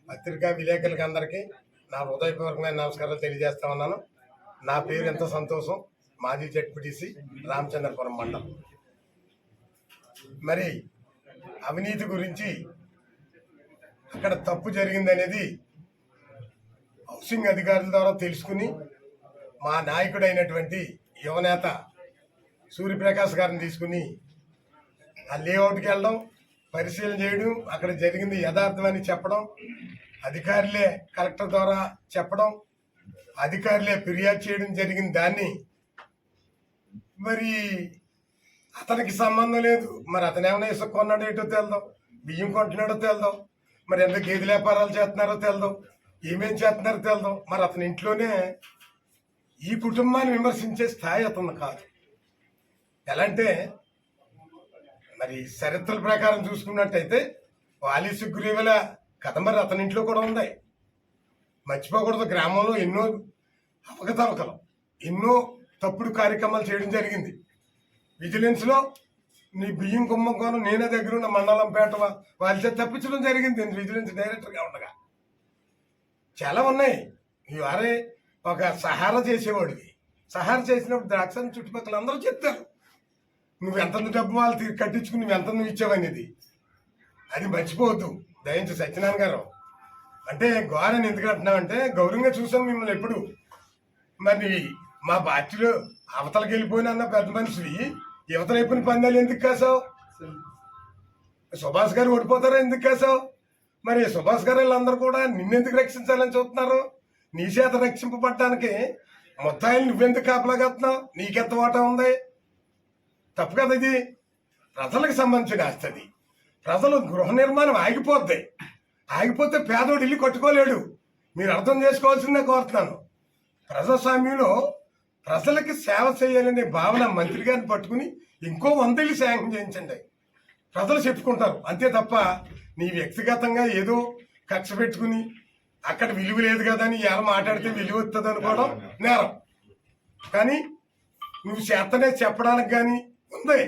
పత్రికా విలేకరులకి అందరికీ నా హృదయపూర్వకమైన నమస్కారాలు తెలియజేస్తా ఉన్నాను. నా పేరు ఎంత సంతోషం, మాజీ జెడ్పీటీసీ రామచంద్రపురం మండలం. మరి అవినీతి గురించి అక్కడ తప్పు జరిగిందనేది హౌసింగ్ అధికారుల ద్వారా తెలుసుకుని మా నాయకుడైనటువంటి యువనేత సూర్యప్రకాష్ గారిని తీసుకుని ఆ లేఅవుట్కి వెళ్ళడం, పరిశీలన చేయడం, అక్కడ జరిగింది యథార్థమని చెప్పడం, అధికారులే కలెక్టర్ ద్వారా చెప్పడం, అధికారులే ఫిర్యాదు చేయడం జరిగింది. దాన్ని మరి అతనికి సంబంధం లేదు. మరి అతను ఏమైనా ఇసుక కొన్నాడో ఏటో తెలదాం, బియ్యం కొంటున్నాడో తెలదాం, మరి ఎంత గేదెల వ్యాపారాలు చేస్తున్నారో తెలదాం, ఏమేం చేస్తున్నారో తెలదాం. మరి అతని ఇంట్లోనే ఈ కుటుంబాన్ని విమర్శించే స్థాయి అతను కాదు. ఎలా అంటే మరి చరిత్రల ప్రకారం చూసుకున్నట్టయితే వాలి సుగ్రీవుల కథ మరి అతని ఇంట్లో కూడా ఉంది. మర్చిపోకూడదు. గ్రామంలో ఎన్నో అవకతవకలు, ఎన్నో తప్పుడు కార్యక్రమాలు చేయడం జరిగింది. విజిలెన్స్లో నీ బియ్యం కుంభకోణం నేనే దగ్గర ఉన్న మండలంపేట వాళ్ళ తప్పించడం జరిగింది విజిలెన్స్ డైరెక్టర్గా ఉండగా. చాలా ఉన్నాయి. వారే ఒక సహారా చేసేవాడివి. సహారా చేసినప్పుడు ద్రాక్షని చుట్టుపక్కల అందరూ చెప్తారు, నువ్వు ఎంత డబ్బు వాళ్ళు కట్టించుకుని నువ్వు ఎంత నువ్వు ఇచ్చావనేది. అది మర్చిపోవద్దు. దయించు సత్యనారాయణ గారు అంటే గౌరవం ఎందుకు అంటున్నామంటే, గౌరవంగా చూసాం మిమ్మల్ని ఎప్పుడు. మరి మా పార్టీలో అవతలకి వెళ్ళిపోయినా అన్న పెద్ద మనిషివి, యువతలు అయిపోయిన పందాలు ఎందుకు కాసావు? సుభాష్ గారు ఓడిపోతారా ఎందుకు కాసావు? మరి సుభాష్ గారు వీళ్ళందరూ కూడా నిన్నెందుకు రక్షించాలని చూస్తున్నారు? నీ చేత రక్షింపబడటానికి మొత్తాయిలు నువ్వెందుకు కాపలాగెత్తున్నావు? నీకెంత వాటా ఉంది? తప్పు కదా ఇది. ప్రజలకు సంబంధించిన ఆస్తి. ప్రజలు గృహ నిర్మాణం ఆగిపోద్ది. ఆగిపోతే పేదోడు ఇల్లు కట్టుకోలేడు. మీరు అర్థం చేసుకోవాల్సిందే కోరుతున్నాను. ప్రజాస్వామ్యంలో ప్రజలకి సేవ చేయాలనే భావన మంత్రి గారిని పట్టుకుని ఇంకో 100 ఇల్లు శాంక్షన్ చేయించండి. ప్రజలు చెప్పుకుంటారు అంతే తప్ప నీ వ్యక్తిగతంగా ఏదో కక్ష పెట్టుకుని అక్కడ విలువ లేదు కదా అని ఎలా మాట్లాడితే విలువ వస్తుంది అనుకోవడం నేరం. కానీ నువ్వు చేతనే చెప్పడానికి కానీ ఉంది.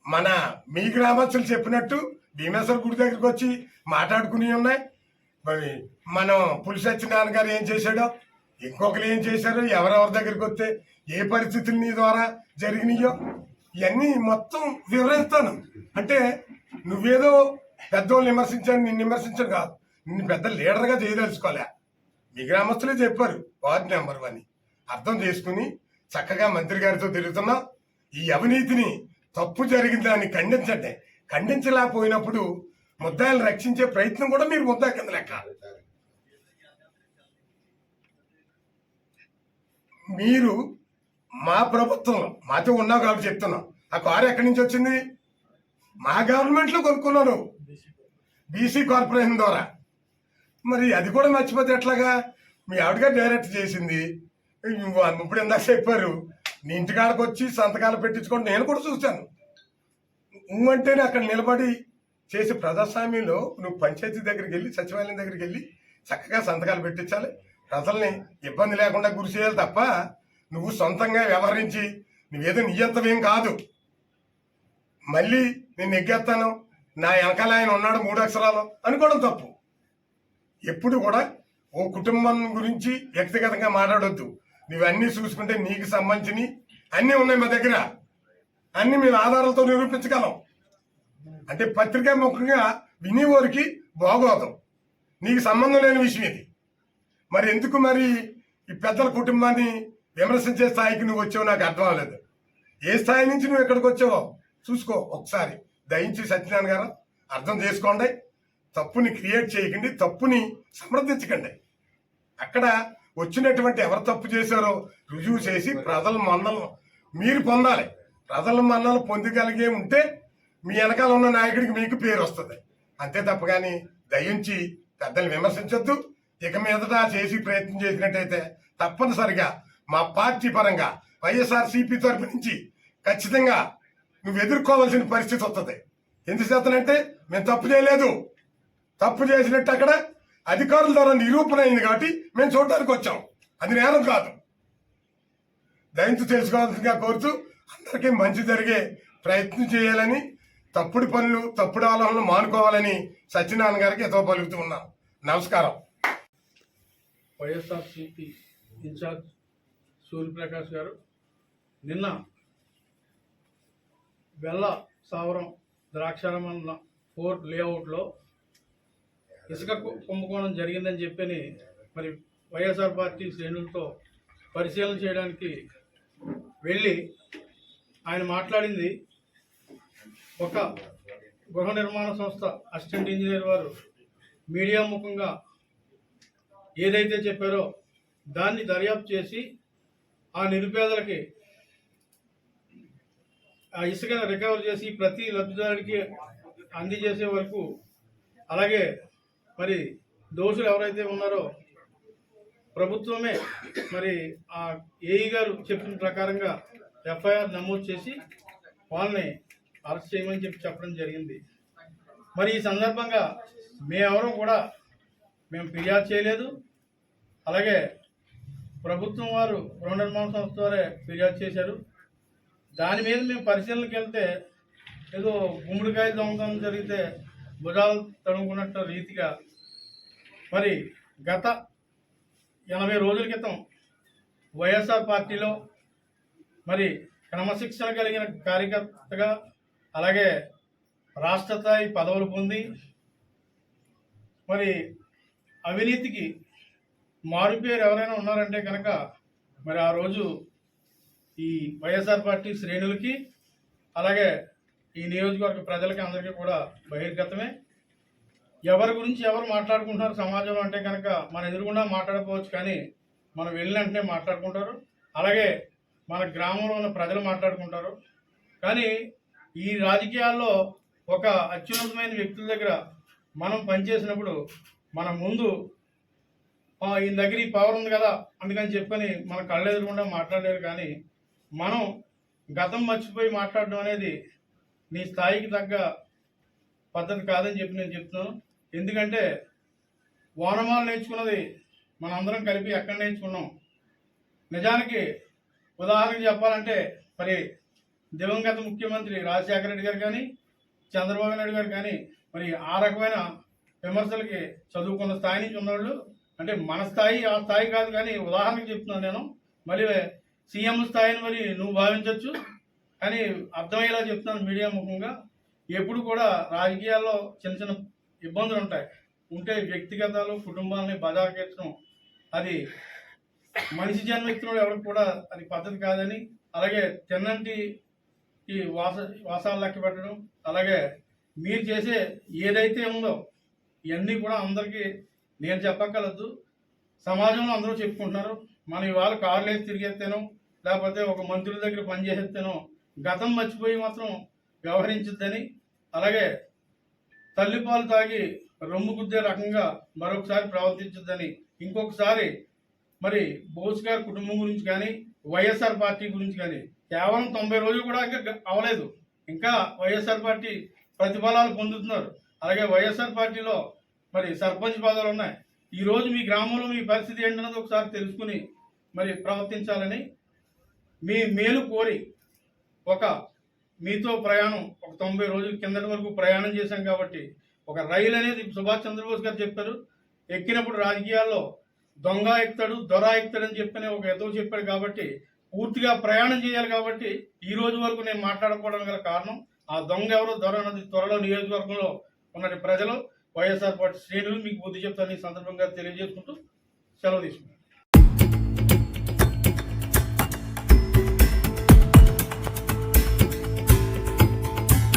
మన మీ గ్రామస్తులు చెప్పినట్టు భీమేశ్వర గుడి దగ్గరికి వచ్చి మాట్లాడుకుని ఉన్నాయి. మరి మనం పులి సత్యనారాయణ గారు ఏం చేశాడో, ఇంకొకరు ఏం చేశారో, ఎవరెవరి దగ్గరికి వస్తే ఏ పరిస్థితులు నీ ద్వారా జరిగినాయో ఇవన్నీ మొత్తం వివరిస్తాను. అంటే నువ్వేదో పెద్దోళ్ళు విమర్శించాను, నిన్ను విమర్శించడం కాదు, నిన్ను పెద్ద లీడర్గా చేయదలుచుకోలే. మీ గ్రామస్తులే చెప్పారు వార్డు నెంబర్ అని. అర్థం చేసుకుని చక్కగా మంత్రి గారితో తిరుగుతున్నాం. ఈ అవినీతిని తప్పు జరిగిన దాన్ని ఖండించండి. ఖండించలేకపోయినప్పుడు ముద్దాయిలను రక్షించే ప్రయత్నం కూడా మీరు ముద్దా కింద లెక్క. మీరు మా ప్రభుత్వంలో మాతో ఉన్నావు కాబట్టి చెప్తున్నాం. ఆ కారు ఎక్కడి నుంచి వచ్చింది? మా గవర్నమెంట్లో కొనుక్కున్నాను, బీసీ కార్పొరేషన్ ద్వారా. మరి అది కూడా మర్చిపోతే ఎట్లాగా? మీ ఆవిడగా డైరెక్ట్ చేసింది. ఇప్పుడు ఇందాక చెప్పారు నీ ఇంటికాడకు వచ్చి సంతకాలు పెట్టించుకోండి. నేను కూడా చూశాను. నువ్వంటేనే అక్కడ నిలబడి చేసే ప్రజాస్వామ్యంలో నువ్వు పంచాయతీ దగ్గరికి వెళ్ళి, సచివాలయం దగ్గరికి వెళ్ళి చక్కగా సంతకాలు పెట్టించాలి. ప్రజల్ని ఇబ్బంది లేకుండా గురి చేయాలి తప్ప నువ్వు సొంతంగా వ్యవహరించి నువ్వేదో నియంతమేం కాదు. మళ్ళీ నేను నెగ్గేస్తాను, నా వెనకాల ఆయన ఉన్నాడు 3 అక్షరాలు అనుకోవడం తప్పు. ఎప్పుడు కూడా ఓ కుటుంబం గురించి వ్యక్తిగతంగా మాట్లాడొద్దు. నువ్వన్నీ చూసుకుంటే నీకు సంబంధించి అన్నీ ఉన్నాయి మా దగ్గర, అన్ని మేము ఆధారాలతో నిరూపించగలం. అంటే పత్రికా ముఖ్యంగా వినేవారికి బాగోదు. నీకు సంబంధం లేని విషయం ఇది. మరి ఎందుకు మరి ఈ పెద్దల కుటుంబాన్ని విమర్శించే స్థాయికి నువ్వు వచ్చావు నాకు అర్థం అవ్వలేదు. ఏ స్థాయి నుంచి నువ్వు ఎక్కడికి వచ్చావో చూసుకో ఒకసారి. దయించి సత్యనారాయణ గారు అర్థం చేసుకోండి. తప్పుని క్రియేట్ చేయకండి, తప్పుని సమర్థించకండి. అక్కడ వచ్చినటువంటి ఎవరు తప్పు చేశారో రుజువు చేసి ప్రజల మన్నలు మీరు పొందాలి. ప్రజల మన్నలు పొందగలిగే ఉంటే మీ వెనకాల ఉన్న నాయకుడికి మీకు పేరు వస్తుంది. అంతే తప్ప కానీ దయించి పెద్దలు విమర్శించొద్దు. ఇక మీదట చేసి ప్రయత్నం చేసినట్టయితే తప్పనిసరిగా మా పార్టీ పరంగా వైఎస్ఆర్సీపీ తరఫు నుంచి ఖచ్చితంగా నువ్వు ఎదుర్కోవాల్సిన పరిస్థితి వస్తుంది. ఎందుచేతనంటే మేము తప్పు చేయలేదు. తప్పు చేసినట్టు అక్కడ అధికారుల ద్వారా నిరూపణ అయింది కాబట్టి మేము చూడటానికి వచ్చాం. అది నేరం కాదు. దయించి తెలుసుకోవాల్సిందిగా కోరుతూ అందరికీ మంచి జరిగే ప్రయత్నం చేయాలని, తప్పుడు పనులు తప్పుడు ఆలోచనలు మానుకోవాలని సత్యనారాయణ గారికి ఎంతో పలుకుతూ ఉన్నాం. నమస్కారం. వైఎస్ఆర్సీపీ ఇన్ఛార్జ్ సూర్యప్రకాష్ గారు నిన్న వెల్ల సావరం ద్రాక్షారామం 4 లేఅవుట్లో ఇసుక కుంభకోణం జరిగిందని చెప్పని మరి వైఎస్ఆర్ పార్టీ శ్రేణులతో పరిశీలన చేయడానికి వెళ్ళి ఆయన మాట్లాడింది ఒక గృహ నిర్మాణ సంస్థ అసిస్టెంట్ ఇంజనీర్ వారు మీడియా ముఖంగా ఏదైతే చెప్పారో దాన్ని దర్యాప్తు చేసి ఆ నిరుపేదలకి ఆ ఇసుకను రికవర్ చేసి ప్రతి లబ్ధిదారుడికి అందజేసే వరకు, అలాగే మరి దోషులు ఎవరైతే ఉన్నారో ప్రభుత్వమే మరి ఆ ఏఈ గారు చెప్పిన ప్రకారంగా ఎఫ్ఐఆర్ నమోదు చేసి వాళ్ళని అరెస్ట్ చేయమని చెప్పడం జరిగింది. మరి ఈ సందర్భంగా మేమెవరూ కూడా మేము ఫిర్యాదు చేయలేదు. అలాగే ప్రభుత్వం వారు గృహ నిర్మాణ సంస్థ వారే ఫిర్యాదు చేశారు. దాని మీద మేము పరిశీలనకి వెళ్తే ఏదో గుమ్మడికాయ దొంగతనం జరిగితే భుజాలు తడుముకున్నట్టు రీతిగా మరి గత 80 రోజుల క్రితం వైఎస్ఆర్ పార్టీలో మరి క్రమశిక్షణ కలిగిన కార్యకర్తగా, అలాగే రాష్ట్ర స్థాయి పదవులు పొంది మరి అవినీతికి మారుపేరు ఎవరైనా ఉన్నారంటే కనుక మరి ఆ రోజు ఈ వైఎస్ఆర్ పార్టీ శ్రేణులకి, అలాగే ఈ నియోజకవర్గ ప్రజలకి అందరికీ కూడా బహిర్గతమే. ఎవరి గురించి ఎవరు మాట్లాడుకుంటున్నారు సమాజంలో అంటే కనుక మన ఎదురుగుండా మాట్లాడకపోవచ్చు, కానీ మనం వెళ్ళినంటే మాట్లాడుకుంటారు. అలాగే మన గ్రామంలో ఉన్న ప్రజలు మాట్లాడుకుంటారు. కానీ ఈ రాజకీయాల్లో ఒక అత్యున్నతమైన వ్యక్తుల దగ్గర మనం పనిచేసినప్పుడు మన ముందు ఈయన దగ్గర ఈ పవర్ ఉంది కదా అందుకని చెప్పని మన కళ్ళు ఎదురుగుండా మాట్లాడలేరు. కానీ మనం గతం మర్చిపోయి మాట్లాడడం అనేది నీ స్థాయికి తగ్గ పద్ధతి కాదని చెప్పి నేను చెప్తున్నాను. ఎందుకంటే ఓనమాలు నేర్చుకున్నది మనందరం కలిపి ఎక్కడ నేర్చుకున్నాం. నిజానికి ఉదాహరణకు చెప్పాలంటే మరి దివంగత ముఖ్యమంత్రి రాజశేఖర రెడ్డి గారు కానీ, చంద్రబాబు నాయుడు గారు కానీ మరి ఆ రకమైన విమర్శలకి చదువుకున్న స్థాయి నుంచి ఉన్నవాళ్ళు, అంటే మన స్థాయి ఆ స్థాయి కాదు, కానీ ఉదాహరణకు చెప్తున్నాను నేను. మరి సీఎం స్థాయిని మరి నువ్వు భావించవచ్చు, కానీ అర్థమయ్యేలా చెప్తున్నాను మీడియా ముఖంగా. ఎప్పుడు కూడా రాజకీయాల్లో చిన్న చిన్న ఇబ్బందులు ఉంటే వ్యక్తిగతాలు కుటుంబాలని బజార్కెత్తడం అది మనిషి జన్మెత్తినోడు ఎవరికి కూడా అది పద్ధతి కాదని, అలాగే తిన్నంటి ఈ వాసాలు లెక్క పెట్టడం, అలాగే మీరు చేసే ఏదైతే ఉందో ఇవన్నీ కూడా అందరికీ నేను చెప్పక్కర్లేదు, సమాజంలో అందరూ చెప్పుకుంటున్నారు. మనం ఇవాళ కార్లు వేసి తిరిగేస్తేనో లేకపోతే ఒక మంత్రుల దగ్గర పనిచేసేస్తేనో గతం మర్చిపోయి మాత్రం వ్యవహరించద్దని, అలాగే తల్లిపాలు తాగి రొమ్ము గుద్దే రకంగా మరొకసారి ప్రవర్తించద్దని, ఇంకొకసారి మరి బోస్ గారి కుటుంబం గురించి కానీ వైఎస్ఆర్ పార్టీ గురించి కానీ కేవలం 90 రోజులు కూడా ఇంకా అవలేదు, ఇంకా వైఎస్ఆర్ పార్టీ ప్రతిఫలాలు పొందుతున్నారు. అలాగే వైఎస్ఆర్ పార్టీలో మరి సర్పంచ్ పదవులు ఉన్నాయి. ఈరోజు మీ గ్రామంలో మీ పరిస్థితి ఏంటన్నది ఒకసారి తెలుసుకుని మరి ప్రవర్తించాలని మీ మేలు కోరి మీతో ప్రయాణం ఒక 90 రోజుల కిందటి వరకు ప్రయాణం చేశాం. కాబట్టి ఒక రైలు అనేది సుభాష్ చంద్రబోస్ గారు చెప్పారు, ఎక్కినప్పుడు రాజకీయాల్లో దొంగ ఎక్కుతాడు దొర ఎక్కుతాడని చెప్పని ఒక ఎదురు చెప్పాడు. కాబట్టి పూర్తిగా ప్రయాణం చేయాలి. కాబట్టి ఈ రోజు వరకు నేను మాట్లాడకపోవడం గల కారణం ఆ దొంగ ఎవరో దొర అన్నది త్వరలో నియోజకవర్గంలో ఉన్న ప్రజలు వైఎస్ఆర్ పార్టీ శ్రేణులు మీకు బుద్ధి చెప్తారని ఈ సందర్భంగా తెలియజేసుకుంటూ సెలవు తీసుకుంటాను.